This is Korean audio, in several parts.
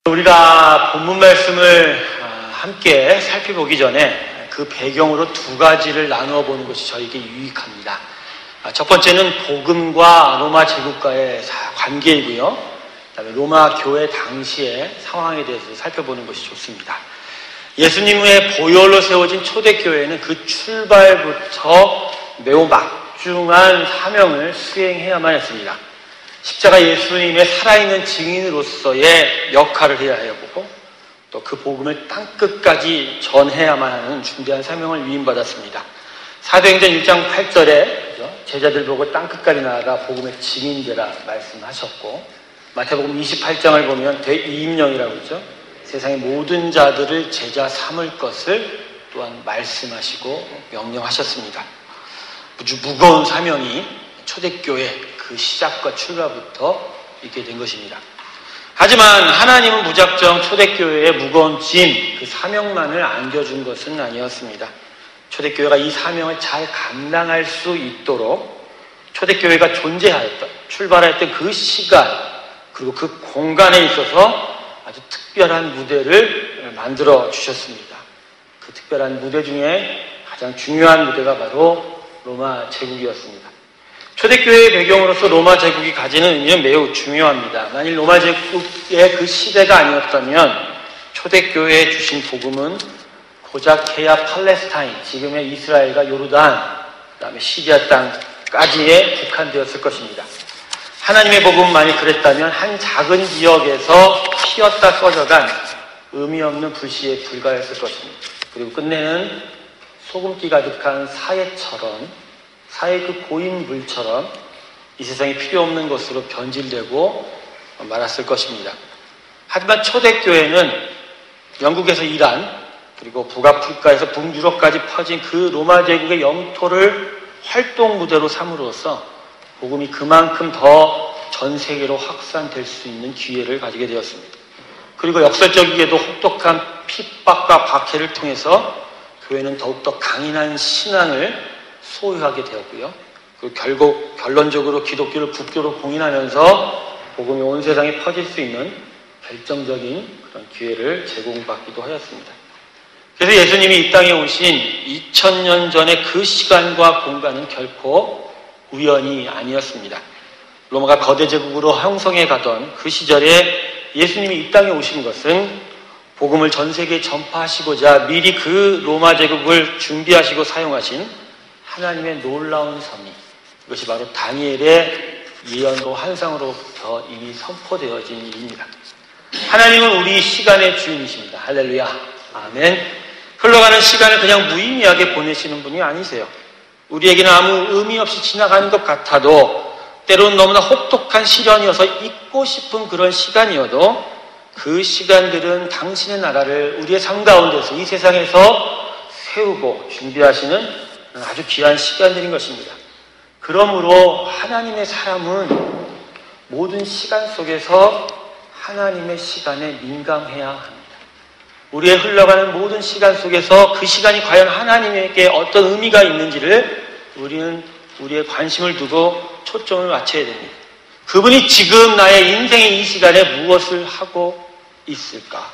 우리가 본문 말씀을 함께 살펴보기 전에 그 배경으로 두 가지를 나누어 보는 것이 저에게 유익합니다. 첫 번째는 복음과 로마 제국과의 관계이고요. 그다음에 로마 교회 당시의 상황에 대해서 살펴보는 것이 좋습니다. 예수님의 보혈로 세워진 초대교회는 그 출발부터 매우 막중한 사명을 수행해야만 했습니다. 십자가 예수님의 살아있는 증인으로서의 역할을 해야 하고 또 그 복음을 땅끝까지 전해야만 하는 중대한 사명을 위임받았습니다. 사도행전 1장 8절에 제자들 보고 땅끝까지 나아가 복음의 증인되라 말씀하셨고, 마태복음 28장을 보면 대이임령이라고 그러죠. 세상의 모든 자들을 제자 삼을 것을 또한 말씀하시고 명령하셨습니다. 아주 무거운 사명이 초대교회 그 시작과 출발부터 있게 된 것입니다. 하지만 하나님은 무작정 초대교회의 무거운 짐, 그 사명만을 안겨준 것은 아니었습니다. 초대교회가 이 사명을 잘 감당할 수 있도록 초대교회가 존재하였던, 출발했던 그 시간, 그리고 그 공간에 있어서 아주 특별한 무대를 만들어 주셨습니다. 그 특별한 무대 중에 가장 중요한 무대가 바로 로마 제국이었습니다. 초대교회의 배경으로서 로마 제국이 가지는 의미는 매우 중요합니다. 만일 로마 제국의 그 시대가 아니었다면 초대교회에 주신 복음은 고작 해야 팔레스타인, 지금의 이스라엘과 요르단, 그다음에 시리아 땅까지에 국한되었을 것입니다. 하나님의 복음만이 그랬다면 한 작은 지역에서 피었다 꺼져간 의미 없는 불씨에 불과했을 것입니다. 그리고 끝내는 소금기 가득한 사의 그 고인 물처럼 이 세상에 필요 없는 것으로 변질되고 말았을 것입니다. 하지만 초대교회는 영국에서 이란, 그리고 북아프리카에서 북유럽까지 퍼진 그 로마 제국의 영토를 활동 무대로 삼으로써 복음이 그만큼 더 전 세계로 확산될 수 있는 기회를 가지게 되었습니다. 그리고 역설적이게도 혹독한 핍박과 박해를 통해서 교회는 더욱더 강인한 신앙을 소유하게 되었고요. 그리고 결론적으로 기독교를 국교로 공인하면서 복음이 온 세상에 퍼질 수 있는 결정적인 그런 기회를 제공받기도 하였습니다. 그래서 예수님이 이 땅에 오신 2000년 전의 그 시간과 공간은 결코 우연이 아니었습니다. 로마가 거대 제국으로 형성해 가던 그 시절에 예수님이 이 땅에 오신 것은 복음을 전 세계에 전파하시고자 미리 그 로마 제국을 준비하시고 사용하신 하나님의 놀라운 섭리, 그것이 바로 다니엘의 예언과 환상으로부터 이미 선포되어진 일입니다. 하나님은 우리 시간의 주인이십니다. 할렐루야, 아멘. 흘러가는 시간을 그냥 무의미하게 보내시는 분이 아니세요. 우리에게는 아무 의미 없이 지나가는 것 같아도 때로는 너무나 혹독한 시련이어서 잊고 싶은 그런 시간이어도 그 시간들은 당신의 나라를 우리의 삶 가운데서 이 세상에서 세우고 준비하시는 아주 귀한 시간들인 것입니다. 그러므로 하나님의 사람은 모든 시간 속에서 하나님의 시간에 민감해야 합니다. 우리의 흘러가는 모든 시간 속에서 그 시간이 과연 하나님에게 어떤 의미가 있는지를 우리는 우리의 관심을 두고 초점을 맞춰야 됩니다. 그분이 지금 나의 인생의 이 시간에 무엇을 하고 있을까?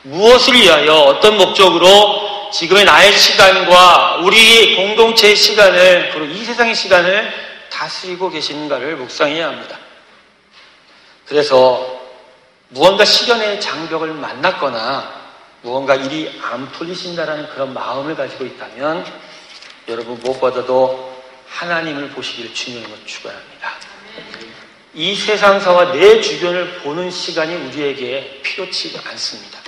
무엇을 위하여 어떤 목적으로 지금의 나의 시간과 우리 공동체의 시간을, 그리고 이 세상의 시간을 다스리고 계시는가를 묵상해야 합니다. 그래서 무언가 시련의 장벽을 만났거나 무언가 일이 안 풀리신다라는 그런 마음을 가지고 있다면 여러분 무엇보다도 하나님을 보시기를 주님으로 축원합니다. 이 세상사와 내 주변을 보는 시간이 우리에게 필요치 않습니다.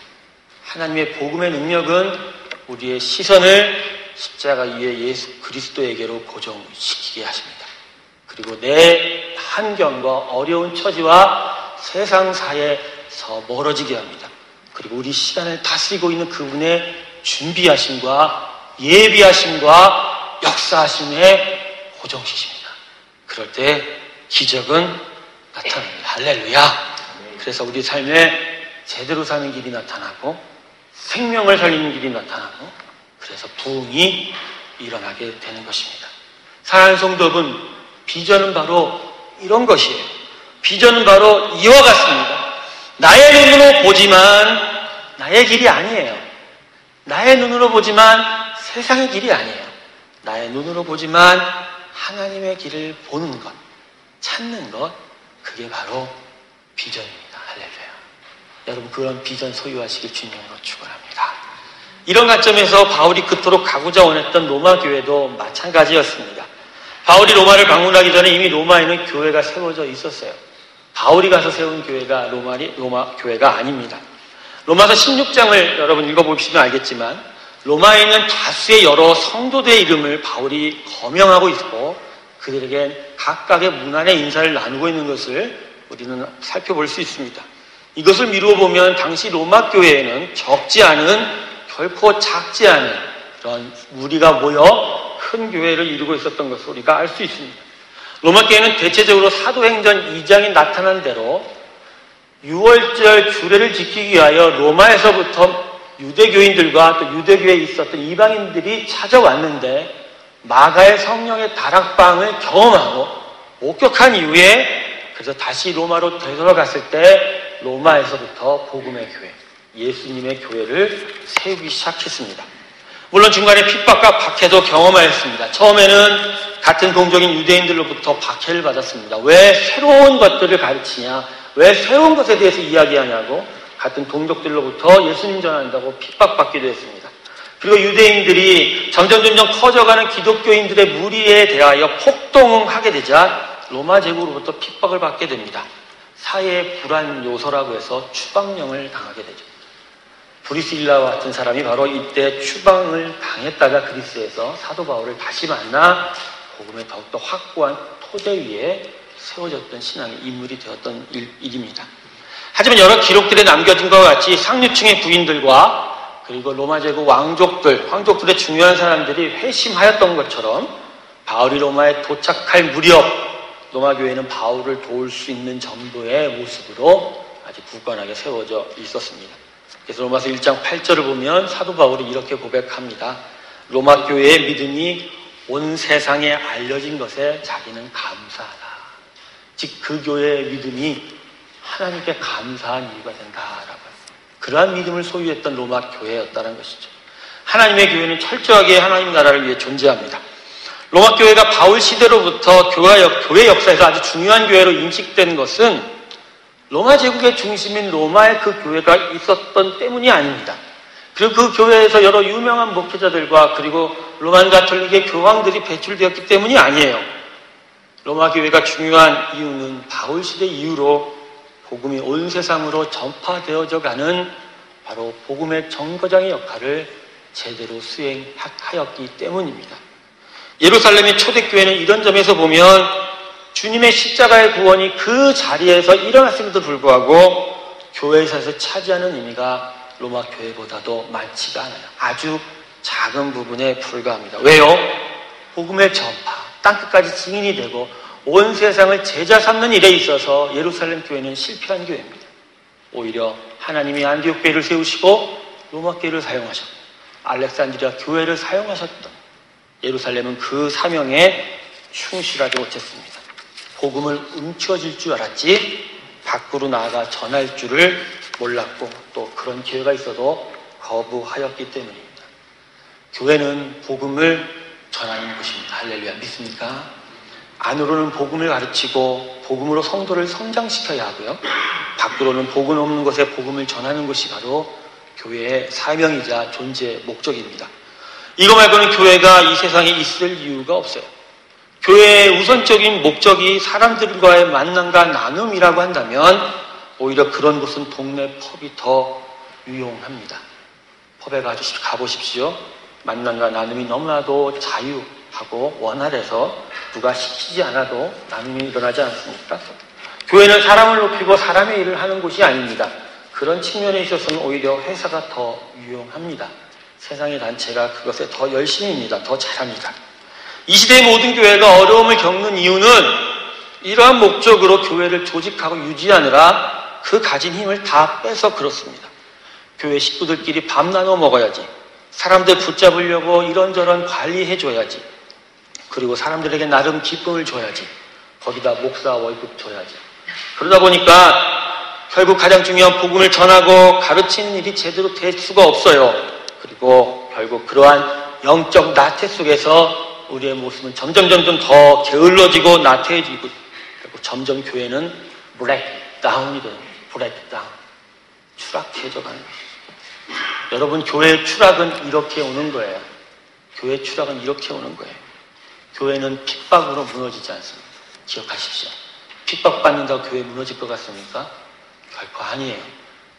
하나님의 복음의 능력은 우리의 시선을 십자가 위에 예수 그리스도에게로 고정시키게 하십니다. 그리고 내 환경과 어려운 처지와 세상사에서 멀어지게 합니다. 그리고 우리 시간을 다스리고 있는 그분의 준비하심과 예비하심과 역사하심에 고정시킵니다. 그럴 때 기적은 나타납니다. 할렐루야. 그래서 우리 삶에 제대로 사는 길이 나타나고 생명을 살리는 길이 나타나고 그래서 부흥이 일어나게 되는 것입니다. 사랑하는 성도 여러분, 비전은 바로 이런 것이에요. 비전은 바로 이와 같습니다. 나의 눈으로 보지만 나의 길이 아니에요. 나의 눈으로 보지만 세상의 길이 아니에요. 나의 눈으로 보지만 하나님의 길을 보는 것, 찾는 것, 그게 바로 비전입니다. 할렐루야. 여러분, 그런 비전 소유하시길 주님으로 축원합니다. 이런 관점에서 바울이 그토록 가고자 원했던 로마 교회도 마찬가지였습니다. 바울이 로마를 방문하기 전에 이미 로마에는 교회가 세워져 있었어요. 바울이 가서 세운 교회가 로마 교회가 아닙니다. 로마서 16장을 여러분 읽어보시면 알겠지만 로마에 있는 다수의 여러 성도들의 이름을 바울이 거명하고 있고 그들에게 각각의 문안의 인사를 나누고 있는 것을 우리는 살펴볼 수 있습니다. 이것을 미루어 보면 당시 로마 교회에는 적지 않은, 결코 작지 않은 그런 무리가 모여 큰 교회를 이루고 있었던 것을 우리가 알 수 있습니다. 로마 교회는 대체적으로 사도행전 2장에 나타난 대로 6월절 규례를 지키기 위하여 로마에서부터 유대교인들과 또 유대교회에 있었던 이방인들이 찾아왔는데 마가의 성령의 다락방을 경험하고 목격한 이후에 그래서 다시 로마로 되돌아갔을 때 로마에서부터 복음의 교회, 예수님의 교회를 세우기 시작했습니다. 물론 중간에 핍박과 박해도 경험하였습니다. 처음에는 같은 동족인 유대인들로부터 박해를 받았습니다. 왜 새로운 것들을 가르치냐, 왜 새로운 것에 대해서 이야기하냐고 같은 동족들로부터 예수님 전한다고 핍박받기도 했습니다. 그리고 유대인들이 점점 커져가는 기독교인들의 무리에 대하여 폭동하게 되자 로마 제국으로부터 핍박을 받게 됩니다. 사회의 불안 요소라고 해서 추방령을 당하게 되죠. 브리실라와 같은 사람이 바로 이때 추방을 당했다가 그리스에서 사도 바울을 다시 만나 복음의 더욱더 확고한 토대 위에 세워졌던 신앙의 인물이 되었던 일입니다. 하지만 여러 기록들에 남겨진 것과 같이 상류층의 부인들과 그리고 로마 제국 황족들의 중요한 사람들이 회심하였던 것처럼 바울이 로마에 도착할 무렵 로마 교회는 바울을 도울 수 있는 정도의 모습으로 아주 굳건하게 세워져 있었습니다. 그래서 로마서 1장 8절을 보면 사도 바울이 이렇게 고백합니다. 로마 교회의 믿음이 온 세상에 알려진 것에 자기는 감사하다. 즉 그 교회의 믿음이 하나님께 감사한 이유가 된다라고 했습니다. 그러한 믿음을 소유했던 로마 교회였다는 것이죠. 하나님의 교회는 철저하게 하나님 나라를 위해 존재합니다. 로마 교회가 바울 시대로부터 교회 역사에서 아주 중요한 교회로 인식된 것은 로마 제국의 중심인 로마에 그 교회가 있었던 때문이 아닙니다. 그리고 그 교회에서 여러 유명한 목회자들과 그리고 로만 가톨릭의 교황들이 배출되었기 때문이 아니에요. 로마 교회가 중요한 이유는 바울 시대 이후로 복음이 온 세상으로 전파되어져 가는 바로 복음의 정거장의 역할을 제대로 수행하였기 때문입니다. 예루살렘의 초대교회는 이런 점에서 보면 주님의 십자가의 구원이 그 자리에서 일어났음에도 불구하고 교회에서 차지하는 의미가 로마 교회보다도 많지가 않아요. 아주 작은 부분에 불과합니다. 왜요? 복음의 전파, 땅끝까지 증인이 되고 온 세상을 제자 삼는 일에 있어서 예루살렘 교회는 실패한 교회입니다. 오히려 하나님이 안디옥 교회를 세우시고 로마 교회를 사용하셨고 알렉산드리아 교회를 사용하셨던 예루살렘은 그 사명에 충실하지 못했습니다. 복음을 움켜쥘 줄 알았지 밖으로 나아가 전할 줄을 몰랐고 또 그런 기회가 있어도 거부하였기 때문입니다. 교회는 복음을 전하는 곳입니다. 할렐루야. 믿습니까? 안으로는 복음을 가르치고 복음으로 성도를 성장시켜야 하고요. 밖으로는 복음 없는 곳에 복음을 전하는 것이 바로 교회의 사명이자 존재 목적입니다. 이거 말고는 교회가 이 세상에 있을 이유가 없어요. 교회의 우선적인 목적이 사람들과의 만남과 나눔이라고 한다면 오히려 그런 곳은 동네 펍이 더 유용합니다. 펍에 가보십시오. 만남과 나눔이 너무나도 자유하고 원활해서 누가 시키지 않아도 나눔이 일어나지 않습니까? 교회는 사람을 높이고 사람의 일을 하는 곳이 아닙니다. 그런 측면에 있어서는 오히려 회사가 더 유용합니다. 세상의 단체가 그것에 더 열심입니다. 더 잘합니다. 이 시대의 모든 교회가 어려움을 겪는 이유는 이러한 목적으로 교회를 조직하고 유지하느라 그 가진 힘을 다 빼서 그렇습니다. 교회 식구들끼리 밥 나눠 먹어야지. 사람들 붙잡으려고 이런저런 관리해줘야지. 그리고 사람들에게 나름 기쁨을 줘야지. 거기다 목사 월급 줘야지. 그러다 보니까 결국 가장 중요한 복음을 전하고 가르치는 일이 제대로 될 수가 없어요. 그리고 결국 그러한 영적 나태 속에서 우리의 모습은 점점 더 게을러지고 나태해지고 그리고 점점 교회는 브레이크다운이 되는 거예요. 브레이크다운. 추락해져 가는 거예요. 여러분, 교회의 추락은 이렇게 오는 거예요. 교회의 추락은 이렇게 오는 거예요. 교회는 핍박으로 무너지지 않습니다. 기억하십시오. 핍박받는다고 교회 무너질 것 같습니까? 결코 아니에요.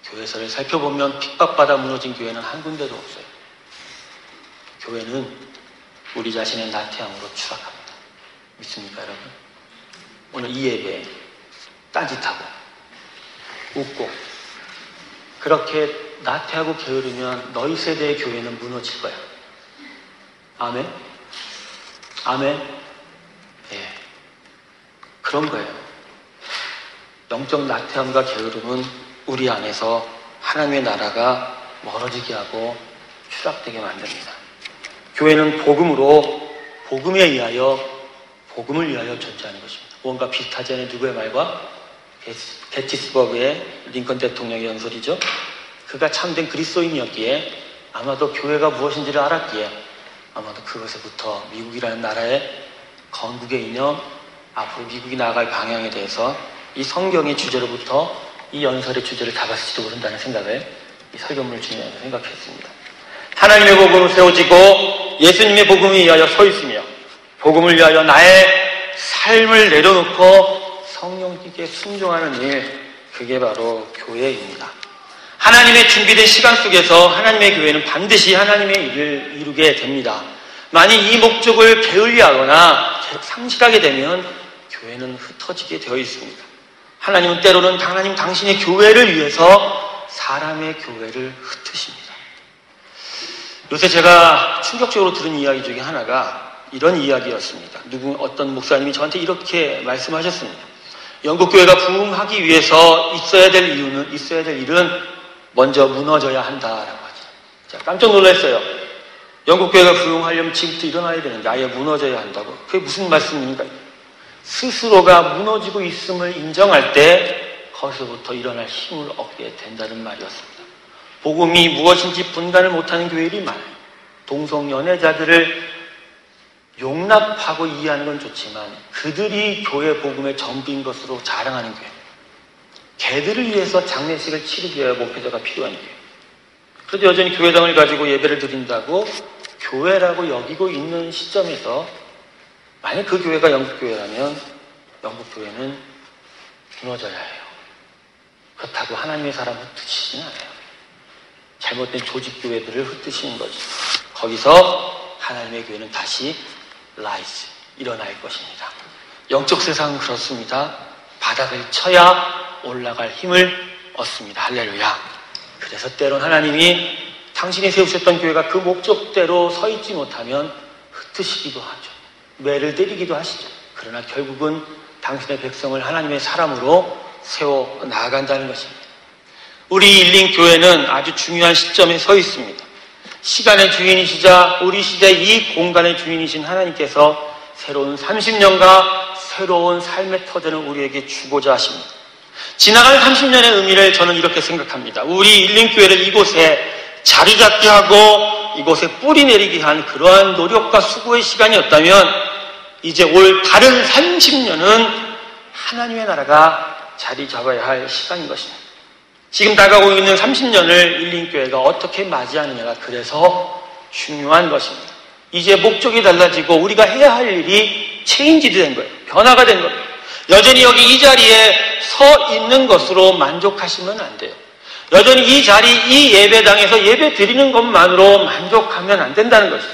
교회사를 살펴보면 핍박받아 무너진 교회는 한 군데도 없어요. 교회는 우리 자신의 나태함으로 추락합니다. 믿습니까, 여러분? 오늘 이 예배에 딴짓하고 웃고 그렇게 나태하고 게으르면 너희 세대의 교회는 무너질 거야. 아멘? 아멘? 예. 그런 거예요. 영적 나태함과 게으름은 우리 안에서 하나님의 나라가 멀어지게 하고 추락되게 만듭니다. 교회는 복음을 위하여 존재하는 것입니다. 뭔가 비슷하지 않은 누구의 말과? 게티스버그의 링컨 대통령의 연설이죠. 그가 참된 그리스도인이었기에 아마도 교회가 무엇인지를 알았기에 아마도 그것에부터 미국이라는 나라의 건국의 이념, 앞으로 미국이 나아갈 방향에 대해서 이 성경의 주제로부터 이 연설의 주제를 잡았을지도 모른다는 생각을 이 설교문을 주면서 생각했습니다. 하나님의 복음을 세워지고 예수님의 복음을 위하여 서 있으며 복음을 위하여 나의 삶을 내려놓고 성령님께 순종하는 일, 그게 바로 교회입니다. 하나님의 준비된 시간 속에서 하나님의 교회는 반드시 하나님의 일을 이루게 됩니다. 만약 이 목적을 게을리하거나 상실하게 되면 교회는 흩어지게 되어 있습니다. 하나님은 때로는 하나님 당신의 교회를 위해서 사람의 교회를 흩으십니다. 요새 제가 충격적으로 들은 이야기 중에 하나가 이런 이야기였습니다. 어떤 목사님이 저한테 이렇게 말씀하셨습니다. 영국 교회가 부흥하기 위해서 있어야 될 일은 먼저 무너져야 한다라고 하죠. 제가 깜짝 놀랐어요. 영국 교회가 부흥하려면 지금부터 일어나야 되는데 아예 무너져야 한다고. 그게 무슨 말씀입니까? 스스로가 무너지고 있음을 인정할 때 거기서부터 일어날 힘을 얻게 된다는 말이었습니다. 복음이 무엇인지 분간을 못하는 교회들이 많아요. 동성연애자들을 용납하고 이해하는 건 좋지만 그들이 교회 복음의 전부인 것으로 자랑하는 교회. 걔들을 위해서 장례식을 치르기 위해 목회자가 필요한 교회. 그래도 여전히 교회당을 가지고 예배를 드린다고 교회라고 여기고 있는 시점에서 만약 그 교회가 영국교회라면 영국교회는 무너져야 해요. 그렇다고 하나님의 사람을 흩으시지는 않아요. 잘못된 조직교회들을 흩으시는 거죠. 거기서 하나님의 교회는 다시 라이즈, 일어날 것입니다. 영적 세상은 그렇습니다. 바닥을 쳐야 올라갈 힘을 얻습니다. 할렐루야. 그래서 때론 하나님이 당신이 세우셨던 교회가 그 목적대로 서 있지 못하면 흩으시기도 하죠. 매를 때리기도 하시죠. 그러나 결국은 당신의 백성을 하나님의 사람으로 세워 나아간다는 것입니다. 우리 일린 교회는 아주 중요한 시점에 서 있습니다. 시간의 주인이시자 우리 시대 이 공간의 주인이신 하나님께서 새로운 30년과 새로운 삶의 터전을 우리에게 주고자 하십니다. 지나갈 30년의 의미를 저는 이렇게 생각합니다. 우리 일린교회를 이곳에 자리 잡게 하고 이곳에 뿌리 내리게 한 그러한 노력과 수고의 시간이었다면 이제 올 다른 30년은 하나님의 나라가 자리 잡아야 할 시간인 것입니다. 지금 다가오고 있는 30년을 일린교회가 어떻게 맞이하느냐가 그래서 중요한 것입니다. 이제 목적이 달라지고 우리가 해야 할 일이 체인지드 된 거예요. 변화가 된 거예요. 여전히 여기 이 자리에 서 있는 것으로 만족하시면 안 돼요. 여전히 이 자리, 이 예배당에서 예배 드리는 것만으로 만족하면 안 된다는 것이죠.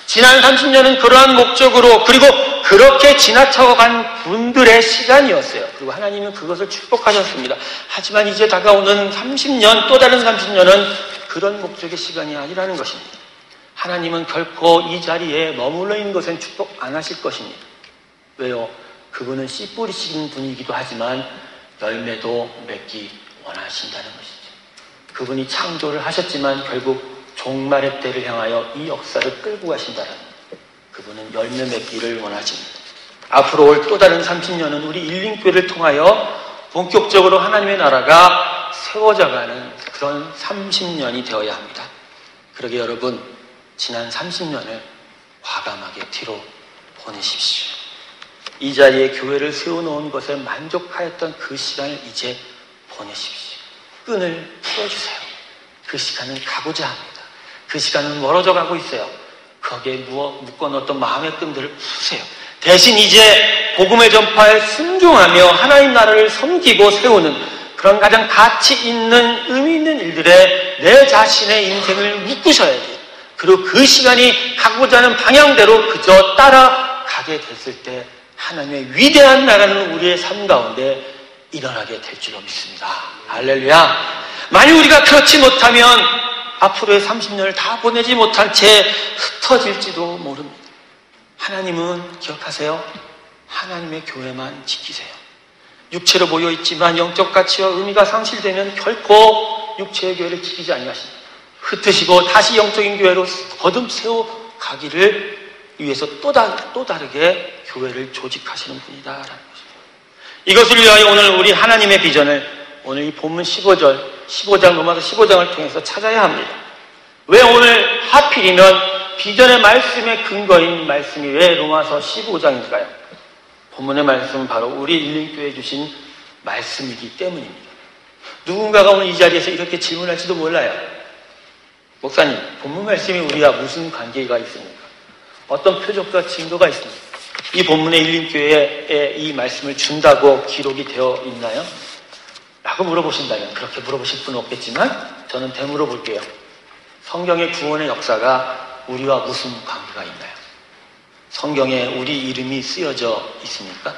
지난 30년은 그러한 목적으로 그리고 그렇게 지나쳐간 분들의 시간이었어요. 그리고 하나님은 그것을 축복하셨습니다. 하지만 이제 다가오는 30년, 또 다른 30년은 그런 목적의 시간이 아니라는 것입니다. 하나님은 결코 이 자리에 머물러 있는 것엔 축복 안 하실 것입니다. 왜요? 그분은 씨 뿌리시는 분이기도 하지만 열매도 맺기 원하신다는 것이죠. 그분이 창조를 하셨지만 결국 종말의 때를 향하여 이 역사를 끌고 가신다는 그분은 열매 맺기를 원하십니다. 앞으로 올 또 다른 30년은 우리 일린교회를 통하여 본격적으로 하나님의 나라가 세워져가는 그런 30년이 되어야 합니다. 그러게 여러분, 지난 30년을 과감하게 뒤로 보내십시오. 이 자리에 교회를 세워놓은 것에 만족하였던 그 시간을 이제 보내십시오. 끈을 풀어주세요. 그 시간은 가고자 합니다. 그 시간은 멀어져 가고 있어요. 거기에 묶어놓았던 마음의 끈들을 푸세요. 대신 이제 복음의 전파에 순종하며 하나님 나라를 섬기고 세우는 그런 가장 가치 있는 의미 있는 일들에 내 자신의 인생을 묶으셔야 돼요. 그리고 그 시간이 가고자 하는 방향대로 그저 따라가게 됐을 때 하나님의 위대한 나라는 우리의 삶 가운데 일어나게 될 줄로 믿습니다. 할렐루야. 만약 우리가 그렇지 못하면 앞으로의 30년을 다 보내지 못한 채 흩어질지도 모릅니다. 하나님은 기억하세요. 하나님의 교회만 지키세요. 육체로 모여있지만 영적 가치와 의미가 상실되면 결코 육체의 교회를 지키지 아니하십니다. 흩으시고 다시 영적인 교회로 거듭세워 가기를 위해서 또 다르게 교회를 조직하시는 분이다라는 것입니다. 이것을 위하여 오늘 우리 하나님의 비전을 오늘 이 본문 15장 로마서 15장을 통해서 찾아야 합니다. 왜 오늘 하필이면 비전의 말씀의 근거인 말씀이 왜 로마서 15장일까요? 본문의 말씀은 바로 우리 일림교회에 주신 말씀이기 때문입니다. 누군가가 오늘 이 자리에서 이렇게 질문할지도 몰라요. 목사님, 본문 말씀이 우리와 무슨 관계가 있습니까? 어떤 표적과 증거가 있습니까? 이 본문의 일림교회에 이 말씀을 준다고 기록이 되어 있나요? 라고 물어보신다면 그렇게 물어보실 분은 없겠지만 저는 되물어 볼게요. 성경의 구원의 역사가 우리와 무슨 관계가 있나요? 성경에 우리 이름이 쓰여져 있습니까?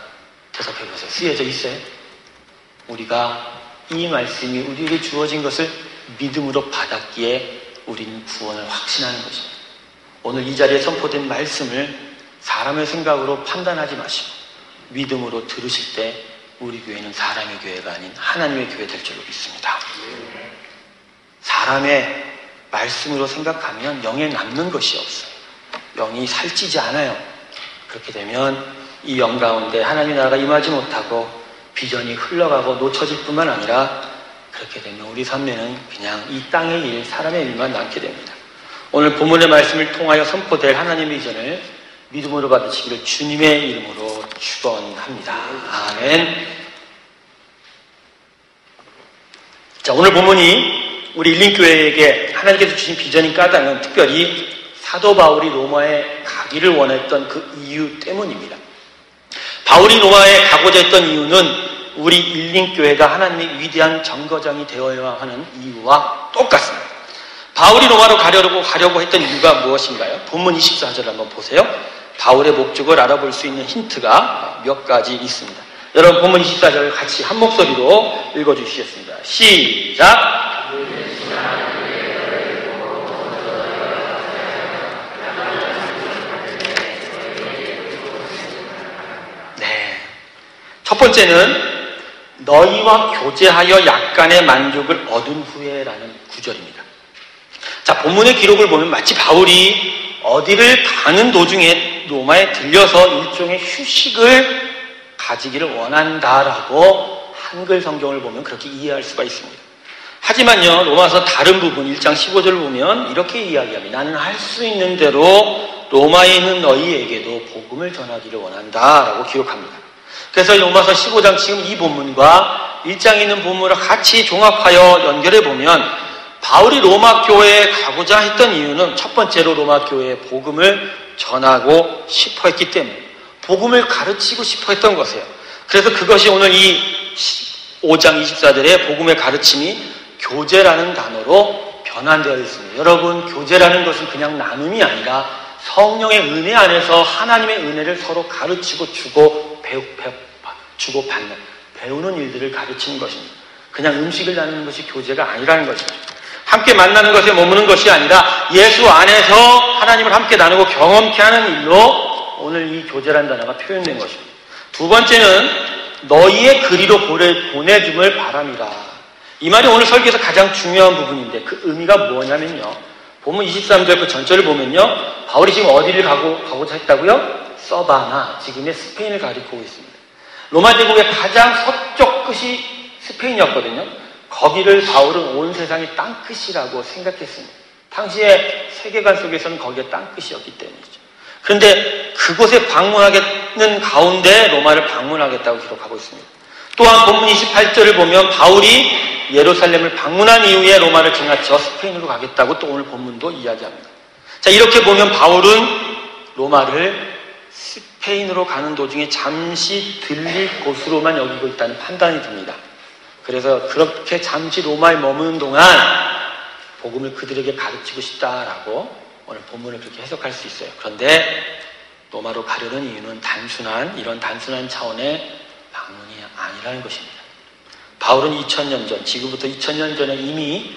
대답해보세요. 쓰여져 있어요? 우리가 이 말씀이 우리에게 주어진 것을 믿음으로 받았기에 우리는 구원을 확신하는 것입니다. 오늘 이 자리에 선포된 말씀을 사람의 생각으로 판단하지 마시고 믿음으로 들으실 때 우리 교회는 사람의 교회가 아닌 하나님의 교회 될 줄로 믿습니다. 사람의 말씀으로 생각하면 영에 남는 것이 없어요. 영이 살찌지 않아요. 그렇게 되면 이 영 가운데 하나님의 나라가 임하지 못하고 비전이 흘러가고 놓쳐질 뿐만 아니라 그렇게 되면 우리 삶에는 그냥 이 땅의 일, 사람의 일만 남게 됩니다. 오늘 본문의 말씀을 통하여 선포될 하나님의 비전을 믿음으로 받으시기를 주님의 이름으로 축원합니다. 아멘. 자, 오늘 본문이 우리 일림교회에게 하나님께서 주신 비전인 까닭은 특별히 사도 바울이 로마에 가기를 원했던 그 이유 때문입니다. 바울이 로마에 가고자 했던 이유는 우리 일림교회가 하나님의 위대한 정거장이 되어야 하는 이유와 똑같습니다. 바울이 로마로 가려고 했던 이유가 무엇인가요? 본문 24절 한번 보세요. 바울의 목적을 알아볼 수 있는 힌트가 몇 가지 있습니다. 여러분 본문 24절 같이 한 목소리로 읽어주시겠습니다. 시작! 네. 첫 번째는 너희와 교제하여 약간의 만족을 얻은 후에라는 구절입니다. 자, 본문의 기록을 보면 마치 바울이 어디를 가는 도중에 로마에 들려서 일종의 휴식을 가지기를 원한다라고 한글 성경을 보면 그렇게 이해할 수가 있습니다. 하지만요, 로마서 다른 부분 1장 15절을 보면 이렇게 이야기합니다. 나는 할 수 있는 대로 로마에 있는 너희에게도 복음을 전하기를 원한다라고 기록합니다. 그래서 로마서 15장 지금 이 본문과 1장에 있는 본문을 같이 종합하여 연결해 보면 바울이 로마 교회에 가고자 했던 이유는 첫 번째로 로마 교회에 복음을 전하고 싶어 했기 때문에 복음을 가르치고 싶어 했던 것이에요. 그래서 그것이 오늘 이 5장 24절의 복음의 가르침이 교제라는 단어로 변환되어 있습니다. 여러분, 교제라는 것은 그냥 나눔이 아니라 성령의 은혜 안에서 하나님의 은혜를 서로 가르치고 주고 받는, 배우는 일들을 가르치는 것입니다. 그냥 음식을 나누는 것이 교제가 아니라는 것입니다. 함께 만나는 것에 머무는 것이 아니라 예수 안에서 하나님을 함께 나누고 경험케 하는 일로 오늘 이 교제라는 단어가 표현된 것입니다. 두 번째는 너희의 그리로 보내줌을 바람이라. 이 말이 오늘 설교에서 가장 중요한 부분인데 그 의미가 뭐냐면요. 본문 23절 그 전절을 보면요. 바울이 지금 어디를 가고자 했다고요? 서바나, 지금의 스페인을 가리키고 있습니다. 로마 제국의 가장 서쪽 끝이 스페인이었거든요. 거기를 바울은 온 세상의 땅끝이라고 생각했습니다. 당시의 세계관 속에서는 거기가 땅끝이었기 때문이죠. 그런데 그곳에 방문하겠는 가운데 로마를 방문하겠다고 기록하고 있습니다. 또한 본문 28절을 보면 바울이 예루살렘을 방문한 이후에 로마를 지나쳐 스페인으로 가겠다고 또 오늘 본문도 이야기합니다. 자, 이렇게 보면 바울은 로마를 스페인으로 가는 도중에 잠시 들릴 곳으로만 여기고 있다는 판단이 듭니다. 그래서 그렇게 잠시 로마에 머무는 동안 복음을 그들에게 가르치고 싶다라고 오늘 본문을 그렇게 해석할 수 있어요. 그런데 로마로 가려는 이유는 이런 단순한 차원의 방문이 아니라는 것입니다. 바울은 2000년 전, 지금부터 2000년 전에 이미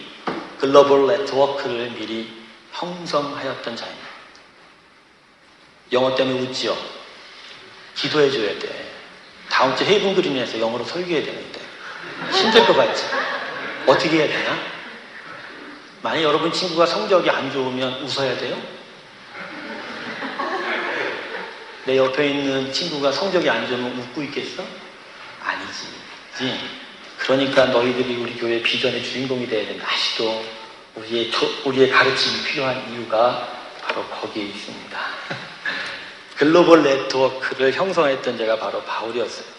글로벌 네트워크를 미리 형성하였던 자입니다. 영어 때문에 웃지요? 기도해줘야 돼. 다음 주 헤이븐 그린에서 영어로 설교해야 되는데 힘들 것 같지? 어떻게 해야 되나? 만약 여러분 친구가 성적이 안 좋으면 웃어야 돼요? 내 옆에 있는 친구가 성적이 안 좋으면 웃고 있겠어? 아니지. 그러니까 너희들이 우리 교회 비전의 주인공이 돼야 된다. 아직도 우리의 가르침이 필요한 이유가 바로 거기에 있습니다. 글로벌 네트워크를 형성했던 자가 바로 바울이었어요.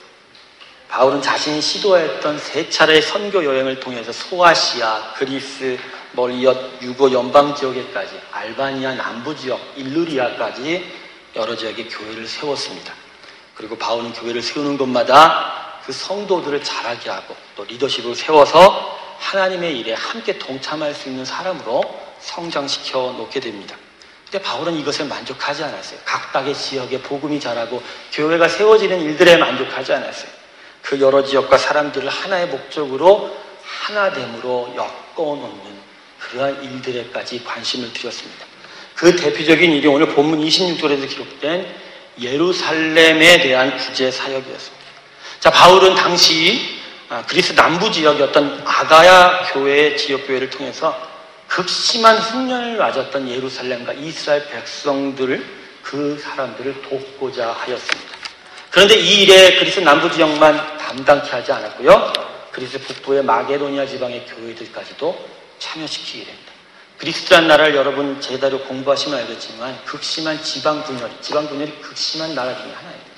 바울은 자신이 시도했던 3차례의 선교 여행을 통해서 소아시아, 그리스, 멀리엇, 유고 연방 지역에까지, 알바니아 남부 지역, 일루리아까지 여러 지역에 교회를 세웠습니다. 그리고 바울은 교회를 세우는 곳마다 그 성도들을 자라게 하고 또 리더십을 세워서 하나님의 일에 함께 동참할 수 있는 사람으로 성장시켜 놓게 됩니다. 근데 바울은 이것에 만족하지 않았어요. 각각의 지역에 복음이 자라고 교회가 세워지는 일들에 만족하지 않았어요. 그 여러 지역과 사람들을 하나의 목적으로 하나됨으로 엮어놓는 그러한 일들에까지 관심을 들였습니다. 그 대표적인 일이 오늘 본문 26절에서 기록된 예루살렘에 대한 구제 사역이었습니다. 자, 바울은 당시 그리스 남부 지역이었던 아가야 교회의 지역교회를 통해서 극심한 흉년을 맞았던 예루살렘과 이스라엘 백성들을, 그 사람들을 돕고자 하였습니다. 그런데 이 일에 그리스 남부 지역만 담당케 하지 않았고요. 그리스 북부의 마게도니아 지방의 교회들까지도 참여시키게 됩니다. 그리스라는 나라를 여러분 제대로 공부하시면 알겠지만 극심한 지방 분열이 극심한 나라 중에 하나입니다.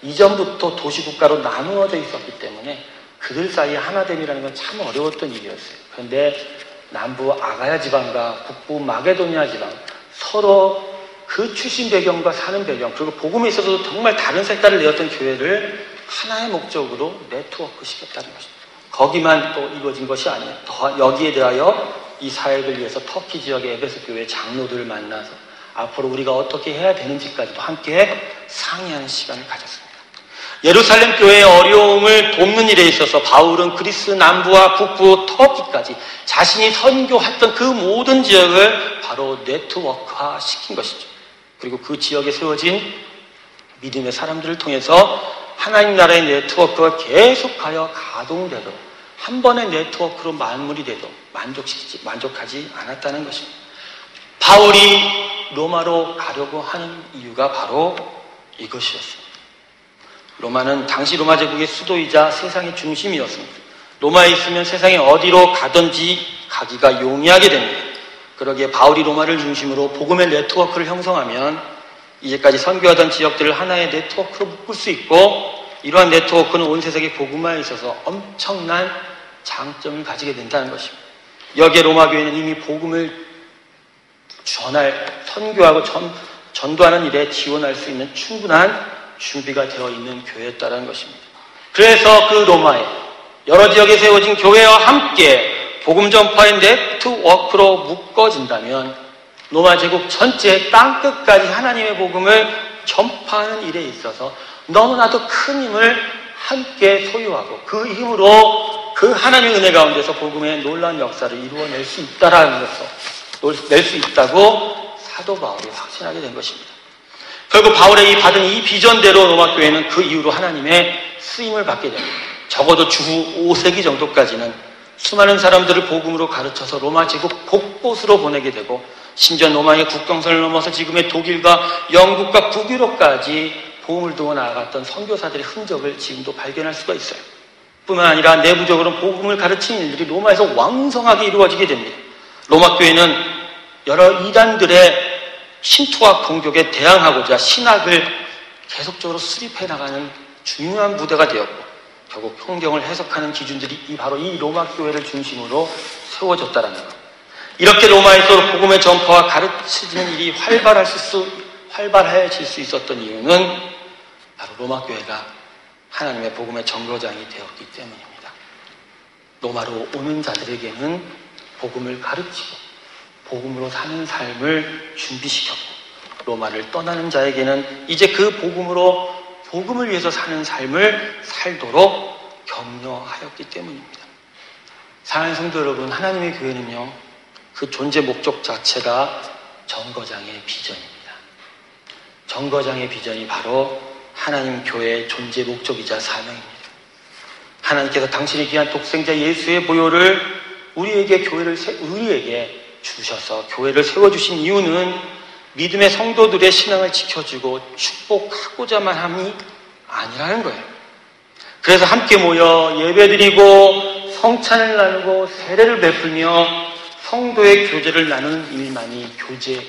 이전부터 도시국가로 나누어져 있었기 때문에 그들 사이에 하나됨이라는 건 참 어려웠던 일이었어요. 그런데 남부 아가야 지방과 북부 마게도니아 지방, 서로 그 출신 배경과 사는 배경, 그리고 복음에 있어서도 정말 다른 색깔을 내었던 교회를 하나의 목적으로 네트워크 시켰다는 것입니다. 거기만 또 이루어진 것이 아니에요. 더 여기에 대하여 이 사역을 위해서 터키 지역의 에베소 교회 장로들을 만나서 앞으로 우리가 어떻게 해야 되는지까지도 함께 상의하는 시간을 가졌습니다. 예루살렘 교회의 어려움을 돕는 일에 있어서 바울은 그리스 남부와 북부, 터키까지 자신이 선교했던 그 모든 지역을 바로 네트워크화 시킨 것이죠. 그리고 그 지역에 세워진 믿음의 사람들을 통해서 하나님 나라의 네트워크가 계속하여 가동되도록, 한 번의 네트워크로 마무리 되도 만족하지 않았다는 것입니다. 바울이 로마로 가려고 하는 이유가 바로 이것이었습니다. 로마는 당시 로마 제국의 수도이자 세상의 중심이었습니다. 로마에 있으면 세상에 어디로 가든지 가기가 용이하게 됩니다. 그러기에 바울이 로마를 중심으로 복음의 네트워크를 형성하면 이제까지 선교하던 지역들을 하나의 네트워크로 묶을 수 있고, 이러한 네트워크는 온 세상의 복음화에 있어서 엄청난 장점을 가지게 된다는 것입니다. 여기에 로마 교회는 이미 복음을 선교하고 전도하는 일에 지원할 수 있는 충분한 준비가 되어 있는 교회였다는 것입니다. 그래서 그 로마에 여러 지역에 세워진 교회와 함께 복음 전파의 네트워크로 묶어진다면 로마 제국 전체 땅끝까지 하나님의 복음을 전파하는 일에 있어서 너무나도 큰 힘을 함께 소유하고 그 힘으로 그 하나님의 은혜 가운데서 복음의 놀라운 역사를 이루어낼 수 있다라는 것을 낼 수 있다고 사도 바울이 확신하게 된 것입니다. 결국 바울의 받은 이 비전대로 로마 교회는 그 이후로 하나님의 쓰임을 받게 됩니다. 적어도 주후 5세기 정도까지는 수많은 사람들을 복음으로 가르쳐서 로마 제국 곳곳으로 보내게 되고, 심지어 로마의 국경선을 넘어서 지금의 독일과 영국과 북유럽까지 복음을 두고 나아갔던 선교사들의 흔적을 지금도 발견할 수가 있어요. 뿐만 아니라 내부적으로 복음을 가르치는 일들이 로마에서 왕성하게 이루어지게 됩니다. 로마 교회는 여러 이단들의 침투와 공격에 대항하고자 신학을 계속적으로 수립해 나가는 중요한 부대가 되었고, 결국 성경을 해석하는 기준들이 바로 이 로마 교회를 중심으로 세워졌다는 것. 이렇게 로마에서 복음의 전파와 가르치는 일이 활발해질 수 있었던 이유는 바로 로마 교회가 하나님의 복음의 정거장이 되었기 때문입니다. 로마로 오는 자들에게는 복음을 가르치고 복음으로 사는 삶을 준비시켰고, 로마를 떠나는 자에게는 이제 그 복음을 위해서 사는 삶을 살도록 격려하였기 때문입니다. 사랑하는 성도 여러분, 하나님의 교회는요, 그 존재 목적 자체가 정거장의 비전입니다. 정거장의 비전이 바로 하나님 교회의 존재 목적이자 사명입니다. 하나님께서 당신의 귀한 독생자 예수의 보혈을 우리에게 주셔서 교회를 세워주신 이유는 믿음의 성도들의 신앙을 지켜주고 축복하고자만 함이 아니라는 거예요. 그래서 함께 모여 예배드리고 성찬을 나누고 세례를 베풀며 성도의 교제를 나누는 일만이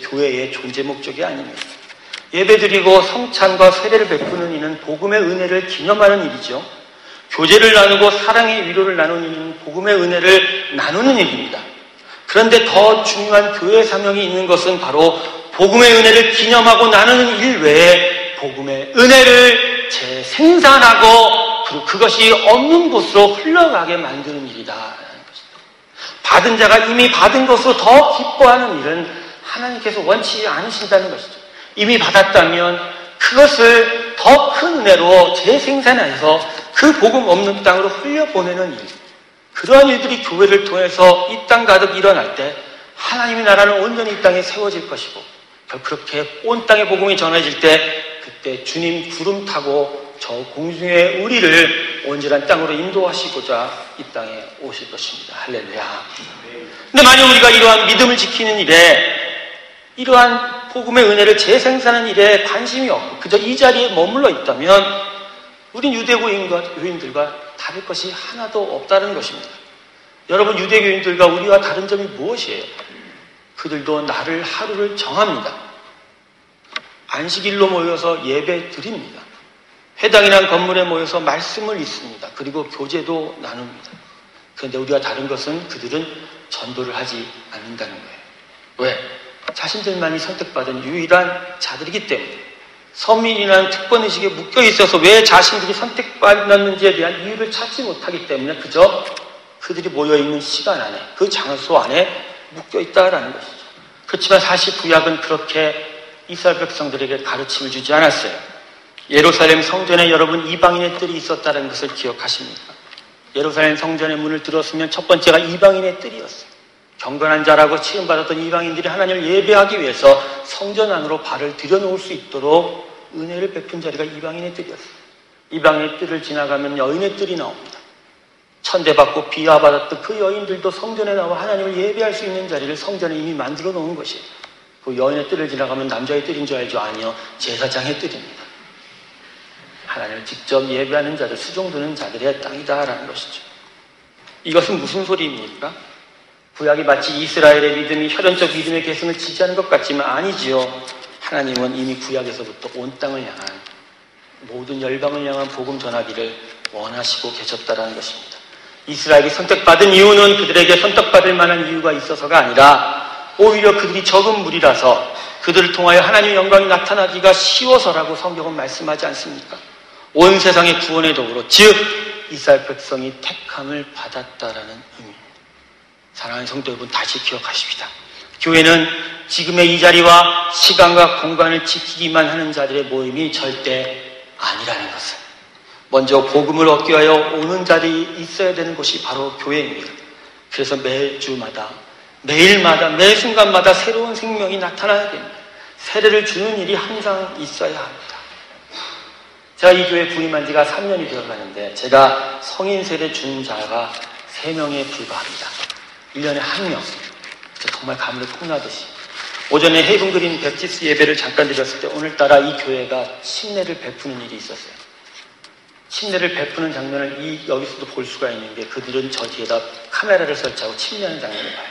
교회의 존재 목적이 아닙니다. 예배드리고 성찬과 세례를 베푸는 이는 복음의 은혜를 기념하는 일이죠. 교제를 나누고 사랑의 위로를 나누는 일은 복음의 은혜를 나누는 일입니다. 그런데 더 중요한 교회의 사명이 있는 것은 바로 복음의 은혜를 기념하고 나누는 일 외에 복음의 은혜를 재생산하고 그리고 그것이 없는 곳으로 흘러가게 만드는 일이다라는 것입니다. 받은 자가 이미 받은 것으로 더 기뻐하는 일은 하나님께서 원치 않으신다는 것이죠. 이미 받았다면 그것을 더 큰 은혜로 재생산해서 그 복음 없는 땅으로 흘려보내는 일, 그러한 일들이 교회를 통해서 이 땅 가득 일어날 때 하나님의 나라는 온전히 이 땅에 세워질 것이고, 그렇게 온 땅의 복음이 전해질 때 그때 주님 구름 타고 저 공중의 우리를 온전한 땅으로 인도하시고자 이 땅에 오실 것입니다. 할렐루야. 근데 만약 우리가 이러한 믿음을 지키는 일에, 이러한 복음의 은혜를 재생산하는 일에 관심이 없고 그저 이 자리에 머물러 있다면 우린 유대교인들과 다를 것이 하나도 없다는 것입니다. 여러분, 유대교인들과 우리와 다른 점이 무엇이에요? 그들도 날을, 하루를 정합니다. 안식일로 모여서 예배 드립니다. 회당이란 건물에 모여서 말씀을 읽습니다. 그리고 교제도 나눕니다. 그런데 우리가 다른 것은 그들은 전도를 하지 않는다는 거예요. 왜? 자신들만이 선택받은 유일한 자들이기 때문에. 서민이라는 특권의식에 묶여 있어서 왜 자신들이 선택받았는지에 대한 이유를 찾지 못하기 때문에 그저 그들이 모여있는 시간 안에, 그 장소 안에 묶여 있다라는 것이죠. 그렇지만 사실 구약은 그렇게 이스라엘 백성들에게 가르침을 주지 않았어요. 예루살렘 성전에 여러분 이방인의 뜰이 있었다는 것을 기억하십니까? 예루살렘 성전의 문을 들었으면 첫 번째가 이방인의 뜰이었어요. 경건한 자라고 취급받았던 이방인들이 하나님을 예배하기 위해서 성전 안으로 발을 들여놓을 수 있도록 은혜를 베푼 자리가 이방인의 뜰이었어요. 이방인의 뜰을 지나가면 여인의 뜰이 나옵니다. 천대받고 비하받았던 그 여인들도 성전에 나와 하나님을 예배할 수 있는 자리를 성전에 이미 만들어 놓은 것이에요. 그 여인의 뜰을 지나가면 남자의 뜰인 줄 알죠? 아니요. 제사장의 뜰입니다. 하나님을 직접 예배하는 자들, 수종드는 자들의 땅이다라는 것이죠. 이것은 무슨 소리입니까? 구약이 마치 이스라엘의 믿음이 혈연적 믿음의 계승을 지지하는 것 같지만 아니지요. 하나님은 이미 구약에서부터 온 땅을 향한, 모든 열방을 향한 복음 전하기를 원하시고 계셨다는 것입니다. 이스라엘이 선택받은 이유는 그들에게 선택받을 만한 이유가 있어서가 아니라 오히려 그들이 적은 무리라서 그들을 통하여 하나님의 영광이 나타나기가 쉬워서라고 성경은 말씀하지 않습니까? 온 세상의 구원의 도구로, 즉 이스라엘 백성이 택함을 받았다라는 의미입니다. 사랑하는 성도 여러분, 다시 기억하십시다. 교회는 지금의 이 자리와 시간과 공간을 지키기만 하는 자들의 모임이 절대 아니라는 것을, 먼저 복음을 얻기 위하여 오는 자리에 있어야 되는 곳이 바로 교회입니다. 그래서 매주마다, 매일마다, 매 순간마다 새로운 생명이 나타나야 됩니다. 세례를 주는 일이 항상 있어야 합니다. 제가 이 교회 부임한 지가 3년이 되어가는데 제가 성인 세례 준 자가 3명에 불과합니다. 1년에 1명. 정말 가물에 콩나듯이. 오전에 헤이븐 그린 배프티스 예배를 잠깐 드렸을 때 오늘따라 이 교회가 침례를 베푸는 일이 있었어요. 침례를 베푸는 장면을 여기서도 볼 수가 있는 게 그들은 저 뒤에다 카메라를 설치하고 침례하는 장면을 봐요.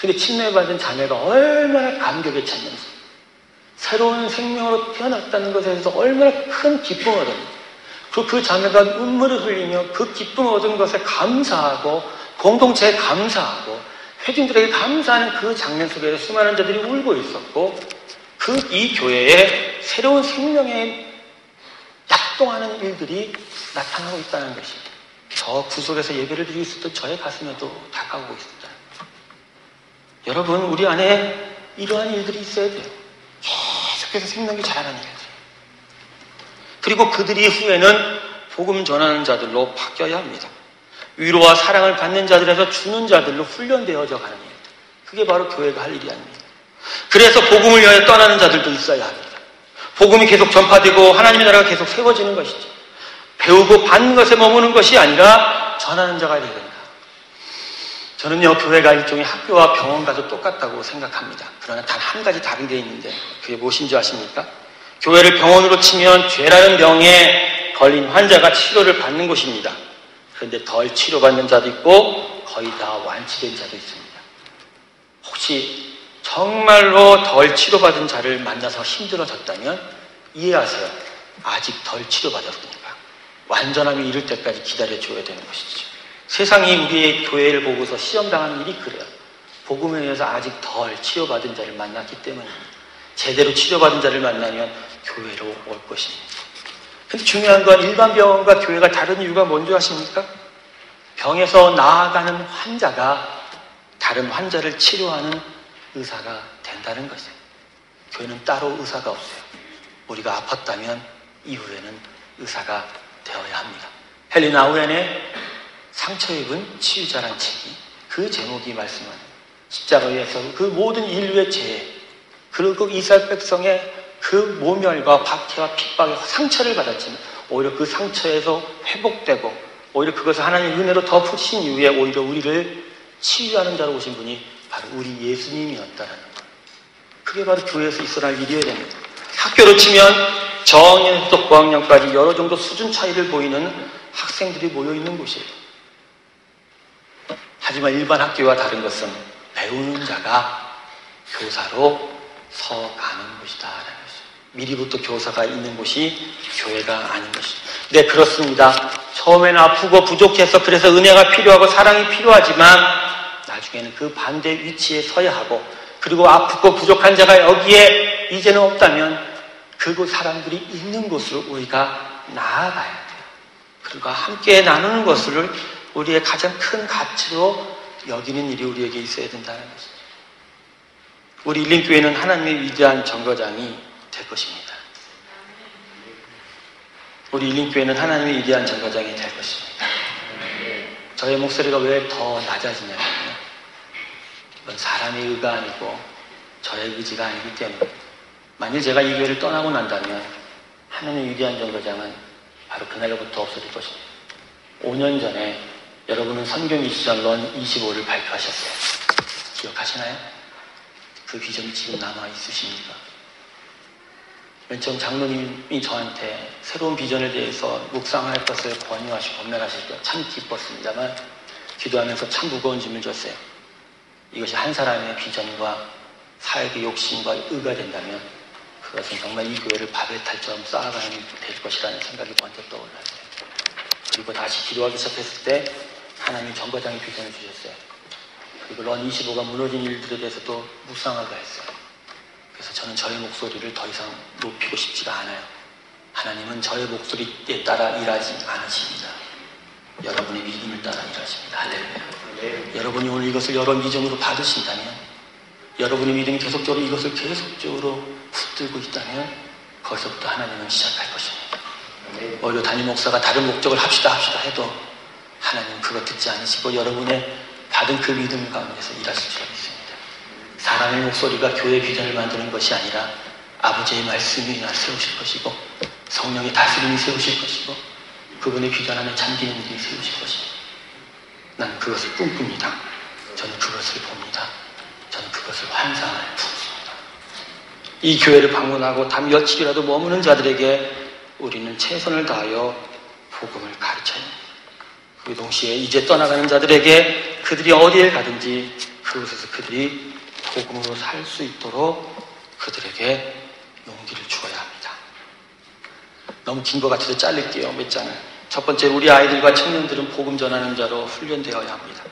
근데 침례받은 자매가 얼마나 감격에 찼는지, 새로운 생명으로 태어났다는 것에 대해서 얼마나 큰 기쁨을 얻었는지, 그 자매가 눈물을 흘리며 그 기쁨을 얻은 것에 감사하고 공동체에 감사하고 회중들에게 감사하는 그 장면 속에서 수많은 자들이 울고 있었고, 이 교회에 새로운 생명에 약동하는 일들이 나타나고 있다는 것이 저 구석에서 예배를 드리고 있었던 저의 가슴에도 다가오고 있습니다. 여러분, 우리 안에 이러한 일들이 있어야 돼요. 계속해서 생명이 자라는 일들. 그리고 그들이 후에는 복음 전하는 자들로 바뀌어야 합니다. 위로와 사랑을 받는 자들에서 주는 자들로 훈련되어져 가는 일들. 그게 바로 교회가 할 일이 아닙니다. 그래서 복음을 위하여 떠나는 자들도 있어야 합니다. 복음이 계속 전파되고 하나님의 나라가 계속 세워지는 것이죠. 배우고 받는 것에 머무는 것이 아니라 전하는 자가 되야 된다. 저는요, 교회가 일종의 학교와 병원과도 똑같다고 생각합니다. 그러나 단 한 가지 다른 게 있는데 그게 무엇인지 아십니까? 교회를 병원으로 치면 죄라는 병에 걸린 환자가 치료를 받는 곳입니다. 그런데 덜 치료받는 자도 있고 거의 다 완치된 자도 있습니다. 혹시 정말로 덜 치료받은 자를 만나서 힘들어졌다면 이해하세요. 아직 덜 치료받았으니까. 완전함이 이를 때까지 기다려줘야 되는 것이죠. 세상이 우리의 교회를 보고서 시험당하는 일이 그래요. 복음에 의해서 아직 덜 치료받은 자를 만났기 때문입니다. 제대로 치료받은 자를 만나면 교회로 올 것입니다. 근데 중요한 건 일반 병원과 교회가 다른 이유가 뭔지 아십니까? 병에서 나아가는 환자가 다른 환자를 치료하는 의사가 된다는 것이에요. 교회는 따로 의사가 없어요. 우리가 아팠다면 이후에는 의사가 되어야 합니다. 헨리 나우엔의 상처 입은 치유자란 책이 그 제목이 말씀하는 십자가에서 그 모든 인류의 죄, 그리고 이스라엘 백성의 그 모멸과 박해와 핍박의 상처를 받았지만 오히려 그 상처에서 회복되고 오히려 그것을 하나님의 은혜로 덮으신 이후에 오히려 우리를 치유하는 자로 오신 분이 바로 우리 예수님이었다라는 거예요. 그게 바로 교회에서 있어야 할 일이어야 됩니다. 학교로 치면 저학년부터 고학년까지 여러 정도 수준 차이를 보이는 학생들이 모여있는 곳이에요. 하지만 일반 학교와 다른 것은 배우는 자가 교사로 서가는 곳이다라는 것이죠. 미리부터 교사가 있는 곳이 교회가 아닌 것이죠. 네, 그렇습니다. 처음에는 아프고 부족해서 그래서 은혜가 필요하고 사랑이 필요하지만 나중에는 그 반대 위치에 서야 하고, 그리고 아프고 부족한 자가 여기에 이제는 없다면 그곳 사람들이 있는 곳으로 우리가 나아가야 돼요. 그리고 함께 나누는 것을 우리의 가장 큰 가치로 여기는 일이 우리에게 있어야 된다는 것이죠. 우리 일림교회는 하나님의 위대한 정거장이 될 것입니다. 우리 일림교회는 하나님의 위대한 정거장이 될 것입니다. 저의 목소리가 왜 더 낮아지냐면요, 이건 사람의 의가 아니고 저의 의지가 아니기 때문에, 만일 제가 이 교회를 떠나고 난다면 하나님의 위대한 정거장은 바로 그날로부터 없어질 것입니다. 5년 전에 여러분은 선교 미션 런 25를 발표하셨어요. 기억하시나요? 그 비전이 지금 남아 있으십니까? 맨 처음 장로님이 저한테 새로운 비전에 대해서 묵상할 것을 권유하시고 권면하실 때 참 기뻤습니다만 기도하면서 참 무거운 짐을 졌어요. 이것이 한 사람의 비전과 사역의 욕심과 의가 된다면 그것은 정말 이 교회를 바벨탑처럼 쌓아가는 일이 될 것이라는 생각이 번쩍 떠올랐어요. 그리고 다시 기도하기 시작했을 때 하나님이 정거장의 비전을 주셨어요. 그리고 런 25가 무너진 일들에 대해서도 묵상하게 했어요. 그래서 저는 저의 목소리를 더 이상 높이고 싶지가 않아요. 하나님은 저의 목소리에 따라 일하지 않으십니다. 여러분의 믿음을 따라 일하십니다. 할렐루야. 여러분이 오늘 이것을 여러 비전으로 받으신다면, 여러분의 믿음이 계속적으로 이것을 계속적으로 붙들고 있다면 거기서부터 하나님은 시작할 것입니다. 오히려 담임 목사가 다른 목적을 합시다 해도 하나님은 그거 듣지 않으시고 여러분의 받은 그 믿음 가운데서 일하실 줄 믿습니다. 사람의 목소리가 교회의 비전을 만드는 것이 아니라 아버지의 말씀이 날 세우실 것이고 성령의 다스림이 세우실 것이고 그분의 비전 안에 잠기는 일이 세우실 것입니다. 나는 그것을 꿈꿉니다. 저는 그것을 봅니다. 저는 그것을 환상을 품습니다. 이 교회를 방문하고 단 며칠이라도 머무는 자들에게 우리는 최선을 다하여 복음을 가르쳐야 합니다. 그 동시에 이제 떠나가는 자들에게 그들이 어디에 가든지 그곳에서 그들이 복음으로 살 수 있도록 그들에게 용기를 주어야 합니다. 너무 긴 것 같아서 자를게요. 몇 장을. 첫 번째, 우리 아이들과 청년들은 복음 전하는 자로 훈련되어야 합니다.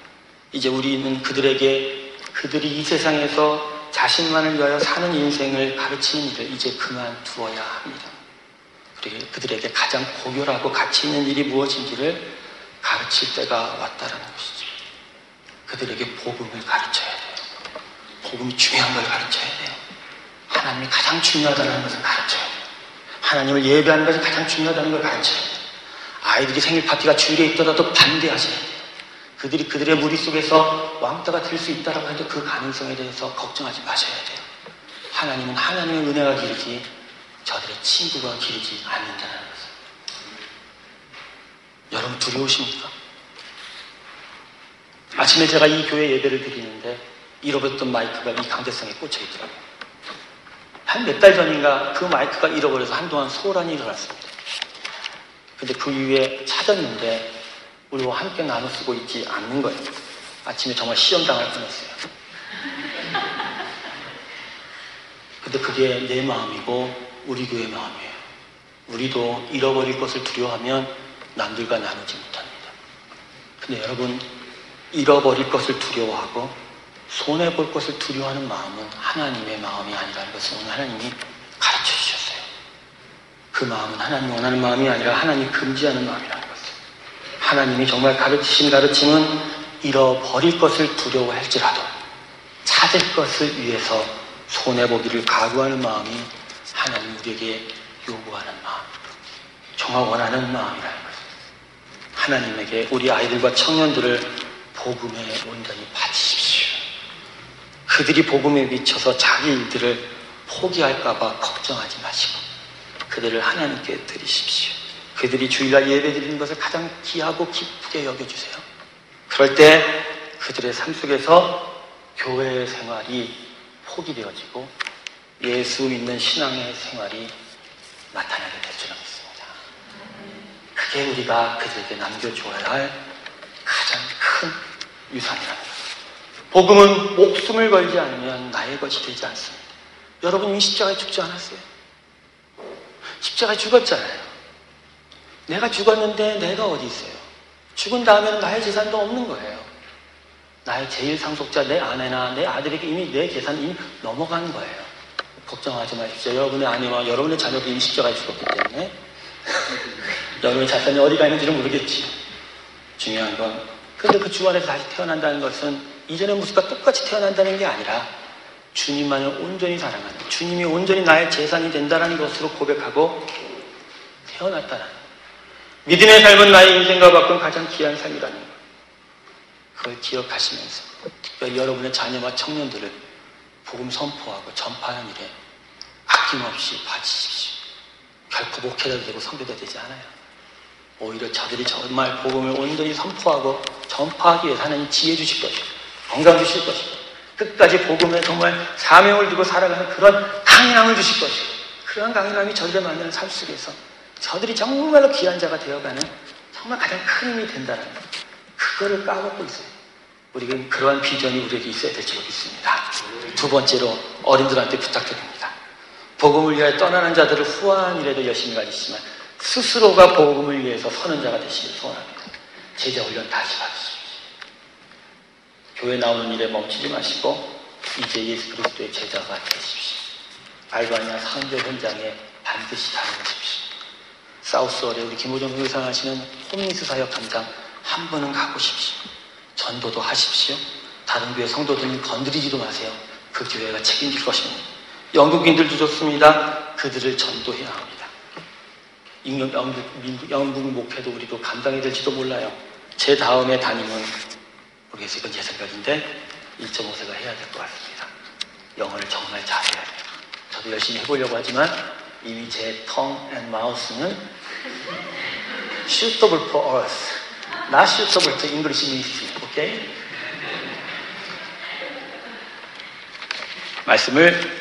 이제 우리는 그들에게 그들이 이 세상에서 자신만을 위하여 사는 인생을 가르치는 일을 이제 그만두어야 합니다. 그리고 그들에게 가장 고결하고 가치 있는 일이 무엇인지를 가르칠 때가 왔다라는 것이죠. 그들에게 복음을 가르쳐야 돼요. 복음이 중요한 걸 가르쳐야 돼요. 하나님이 가장 중요하다는 것을 가르쳐야 돼요. 하나님을 예배하는 것이 가장 중요하다는 걸 가르쳐야 돼요. 아이들이 생일 파티가 주일에 있더라도 반대하셔야 돼요. 그들이 그들의 무리 속에서 왕따가 될 수 있다고 해도 그 가능성에 대해서 걱정하지 마셔야 돼요. 하나님은 하나님의 은혜가 기르지 저들의 친구가 기르지 않는다는 것을. 여러분 두려우십니까? 아침에 제가 이 교회 예배를 드리는데 잃어버렸던 마이크가 이 강대상에 꽂혀 있더라고요. 한 몇 달 전인가 그 마이크가 잃어버려서 한동안 소란이 일어났습니다. 근데 그 이후에 찾았는데 우리와 함께 나눠 쓰고 있지 않는 거예요. 아침에 정말 시험 당할 뻔했어요. 근데 그게 내 마음이고 우리 교회의 마음이에요. 우리도 잃어버릴 것을 두려워하면 남들과 나누지 못합니다. 근데 여러분, 잃어버릴 것을 두려워하고 손해볼 것을 두려워하는 마음은 하나님의 마음이 아니라는 것을 오늘 하나님이 가르쳐 주셨어요. 그 마음은 하나님이 원하는 마음이 아니라 하나님이 금지하는 마음이라는 것을. 하나님이 정말 가르치신 가르침은 잃어버릴 것을 두려워할지라도 찾을 것을 위해서 손해보기를 각오하는 마음이 하나님 우리에게 요구하는 마음, 정말 원하는 마음이라는 것입니다. 하나님에게 우리 아이들과 청년들을 복음에 온전히 바치십시오. 그들이 복음에 미쳐서 자기 일들을 포기할까 봐 걱정하지 마시고 그들을 하나님께 드리십시오. 그들이 주일날 예배 드리는 것을 가장 귀하고 기쁘게 여겨주세요. 그럴 때 그들의 삶 속에서 교회의 생활이 포기되어지고 예수 믿는 신앙의 생활이 나타나게 될 줄은 믿습니다. 그게 우리가 그들에게 남겨주어야 할 가장 큰 유산이라는 것입니다. 복음은 목숨을 걸지 않으면 나의 것이 되지 않습니다. 여러분 이미 십자가에 죽지 않았어요? 십자가에 죽었잖아요. 내가 죽었는데 내가 어디 있어요? 죽은 다음에는 나의 재산도 없는 거예요. 나의 제일 상속자 내 아내나 내 아들에게 이미 내 재산이 이미 넘어간 거예요. 걱정하지 마십시오. 여러분의 아내와 여러분의 자녀도 이미 십자가에 죽었기 때문에 여러분의 자산이 어디 가 있는지는 모르겠지요. 중요한 건 그런데 그 주 안에서 다시 태어난다는 것은 이전의 모습과 똑같이 태어난다는 게 아니라 주님만을 온전히 사랑하는, 주님이 온전히 나의 재산이 된다는 것으로 고백하고 태어났다는, 믿음의 삶은 나의 인생과 바꾼 가장 귀한 삶이라는 것. 그걸 기억하시면서 특별히 여러분의 자녀와 청년들을 복음 선포하고 전파하는 일에 아낌없이 바치십시오. 결코 목회자도 되고 선교도 되지 않아요. 오히려 저들이 정말 복음을 온전히 선포하고 전파하기 위해서 하나님 지혜 주실 것이고 건강 주실 것이고 끝까지 복음에 정말 사명을 두고 살아가는 그런 강인함을 주실 것이고 그러한 강인함이 저들을 만나는 삶 속에서 저들이 정말로 귀한 자가 되어가는 정말 가장 큰 힘이 된다는 것. 그거를 까먹고 있어요. 우리는 그러한 비전이 우리에게 있어야 될 줄 믿습니다. 두 번째로 어린들한테 부탁드립니다. 복음을 위하여 떠나는 자들을 후한 일에도 열심히 가지시지만 스스로가 복음을 위해서 서는 자가 되시길 소원합니다. 제자 훈련 다시 받으십시오. 교회 나오는 일에 멈추지 마시고 이제 예수 그리스도의 제자가 되십시오. 알바니아 선교 현장에 반드시 다녀오십시오. 사우스월에 우리 김호정 회장 하시는 홈리스 사역 현장 한 번은 가보십시오. 전도도 하십시오. 다른 교회 성도들은 건드리지도 마세요. 그 교회가 책임질 것입니다. 영국인들도 좋습니다. 그들을 전도해야 합니다. 영국 목회도 우리도 감당이 될지도 몰라요. 제 다음에 담임은 모르겠어요. 이건 제 생각인데 1.5세가 해야 될 것 같습니다. 영어를 정말 잘해야 돼요. 저도 열심히 해보려고 하지만 이미 제 tongue and mouth는 suitable for us, not suitable to English ministry. 오케이? 말씀을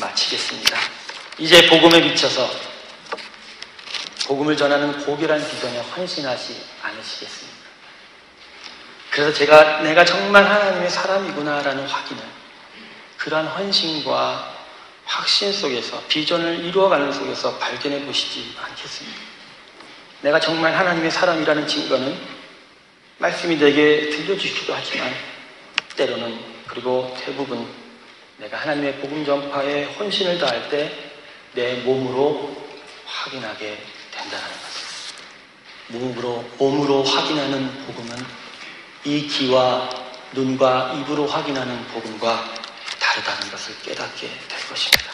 마치겠습니다. 이제 복음에 미쳐서 복음을 전하는 고결한 비전에 헌신하지 않으시겠습니까? 그래서 내가 정말 하나님의 사람이구나라는 확인을, 그러한 헌신과 확신 속에서, 비전을 이루어가는 속에서 발견해 보시지 않겠습니까? 내가 정말 하나님의 사람이라는 증거는 말씀이 내게 들려주기도 하지만 때로는, 그리고 대부분 내가 하나님의 복음 전파에 헌신을 다할 때 내 몸으로 확인하게 된다는 것입니다. 몸으로 확인하는 복음은 이 귀와 눈과 입으로 확인하는 복음과 다르다는 것을 깨닫게 될 것입니다.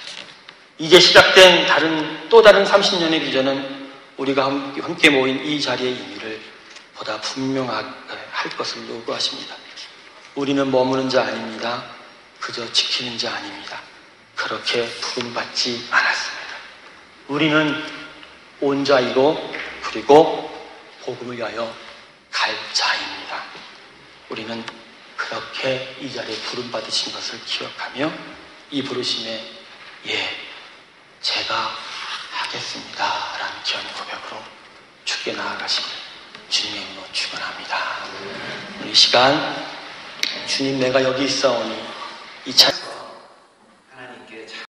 이제 시작된 또 다른 30년의 비전은 우리가 함께 모인 이 자리의 의미를 보다 분명하게 할 것을 요구하십니다. 우리는 머무는 자 아닙니다. 그저 지키는 자 아닙니다. 그렇게 부름받지 않았습니다. 우리는 온 자이고, 그리고 복음을 위하여 갈 자입니다. 우리는 그렇게 이 자리에 부름받으신 것을 기억하며 이 부르심에 제가 하겠습니다 라는 기한 고백으로 주께 나아가시길 주님의 이름으로 축원합니다. 이 시간 주님, 내가 여기 있사오니 이 찬